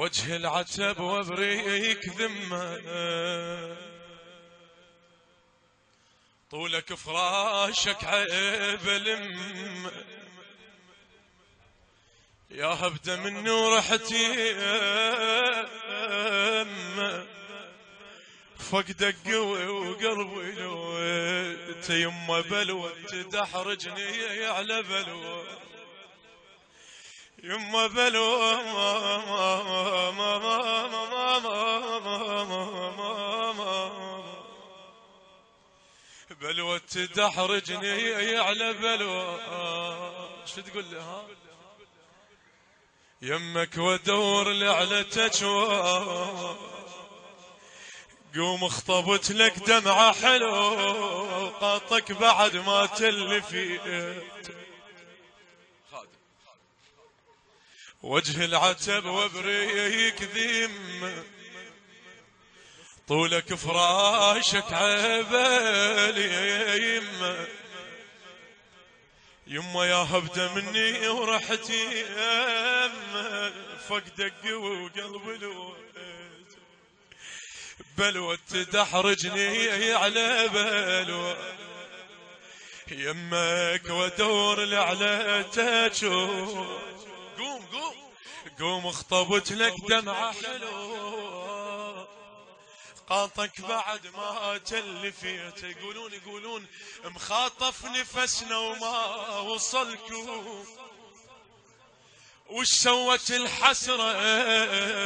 وجه العتب وابريك ذمه، طولك فراشك عيب لم، يا هبده مني ورحتي فقدك قوي وقلبي لو يمه بلوى تدحرجني على بلوى، يمه بلوى بلوى تدحرجني على بلوى. شو تقول لي ها؟ يمك وادور لعلتك قوم اخطبت لك دمعة حلو قاطك بعد ما تلفيت، وجه العتب وابريك ذم، طولك فراشك عبال يمه، يما يا هبده مني ورحتي فقدك قوي وقلبي لويت، بلوى تدحرجني على بلوى، يمك وادور لعلتك قوم قوم قوم اخطبت لك دمعة حلو قاطك بعد ما تلفيت. يقولون مخاطف نفسنا وما وصلكم، وش سوت الحسرة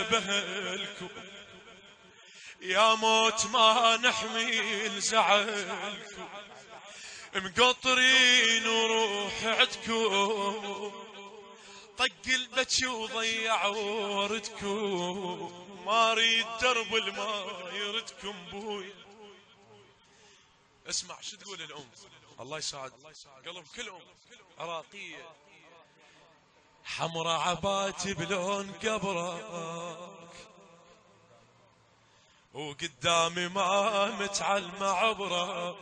بهلكم، يا موت ما نحمل زعلكم، مقطرين وروح عدكم، طق البكي وضيع وردكم، ما اريد درب الماء يردكم بوي. اسمع شو تقول الام، الله يساعد قلب كل ام عراقيه، حمرا عباتي بلون قبرك، وقدامي ما متعلمه عبرك،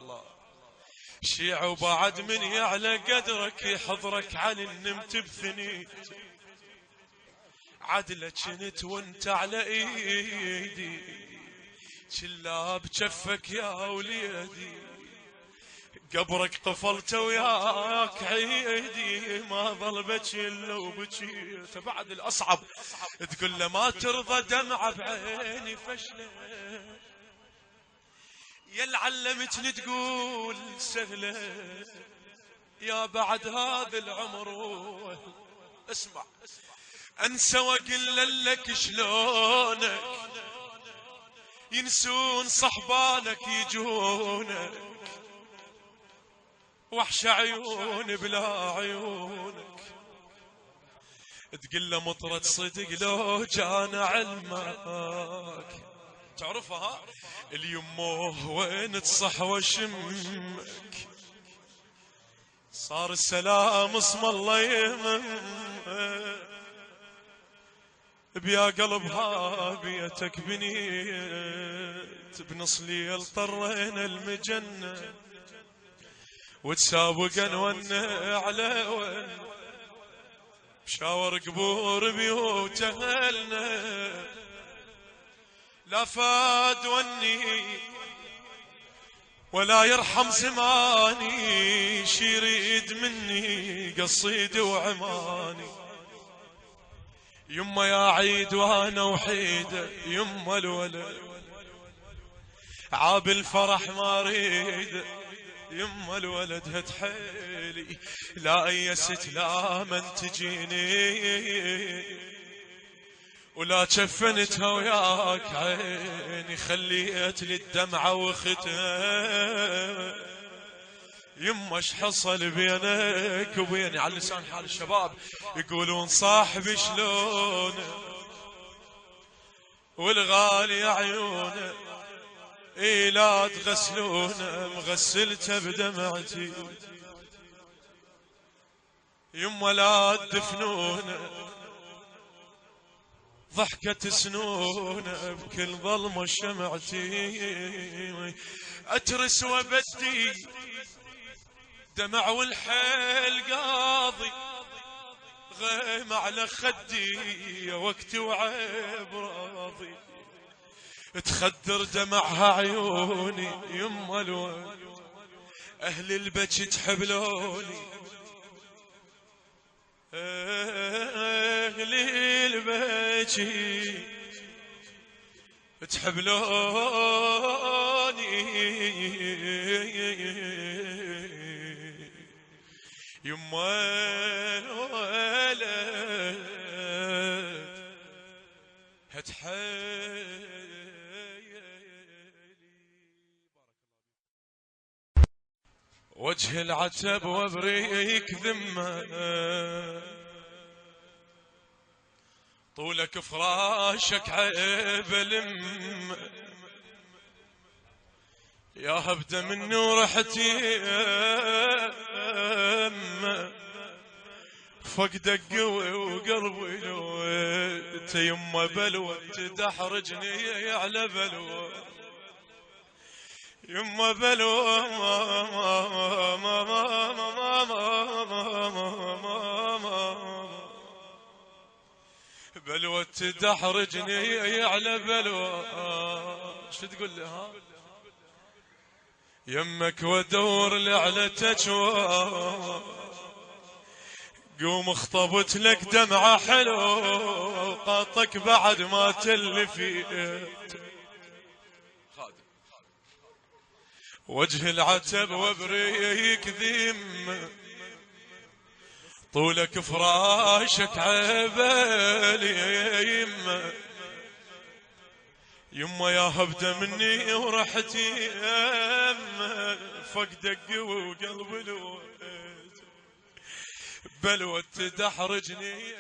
الله شيع وبعد من يعلى قدرك يحضرك على النمت بثني، عدلة جنت وانت على ايدي، شلا بجفك يا وليدي، قبرك قفلت وياك عيدي، ما ظل بجي الا وبجيت. بعد الاصعب تقول له ما ترضى دمعة بعيني فشلة، يا علمتني تقول سهلة، يا بعد هذا العمر اسمع انسى واقول لك شلونك ينسون صحبانك يجونك، وحش عيون بلا عيونك، تقول له مطرة صدق لو جانا علمك، تعرفها اليمه وين تصح وشمك، صار السلام اسم الله يمك، بيا قلبها بيتك بنيت، بنص ليل طرينا المجنة وتسابقن ون على ون، بشاور قبور بيوت اهلنا، لا فاد وني ولا يرحم زماني، شيريد مني قصيد وعماني، يما يا عيد وانا وحيده، يما الولد عاب الفرح ما اريد، يما الولد هد حيلي لا ايست لا من تجيني، ولا شفنتها وياك عيني، خليت لي الدمعة وختها، يما اش حصل بينك وبيني. على لسان حال الشباب يقولون صاحبي شلونه والغالي عيونه، اي لا تغسلونه مغسلته بدمعتي، يما لا تدفنونه ضحكة سنونه بكل ظلمة شمعتي، اترس وبدي دمع والحيل قاضي، الخيمة على خدي وقتي وعيب راضي تخدر دمعها عيوني يما الواد أهل البكي تحبلوني أهل البكي تحبلوني يما الولد هتحيلي. وجه العتب وابريك ذمه طولك فراشك عيب لم يا هبده مني ورحتي فقدك قوي وقلبي لو انت يما بلوى تدحرجني على بلوى يما بلوى بلوى تدحرجني على بلوى. شو تقول لها يمك وادور لعلتك قوم اخطبت لك دمعة حلو قاطك بعد ما تلفيت وجه العتب وابريك ذم طولك فراشك عبالي يما يما يا هبده مني ورحتي يما فقدك قوي وقلبي الواد بلوى تدحرجني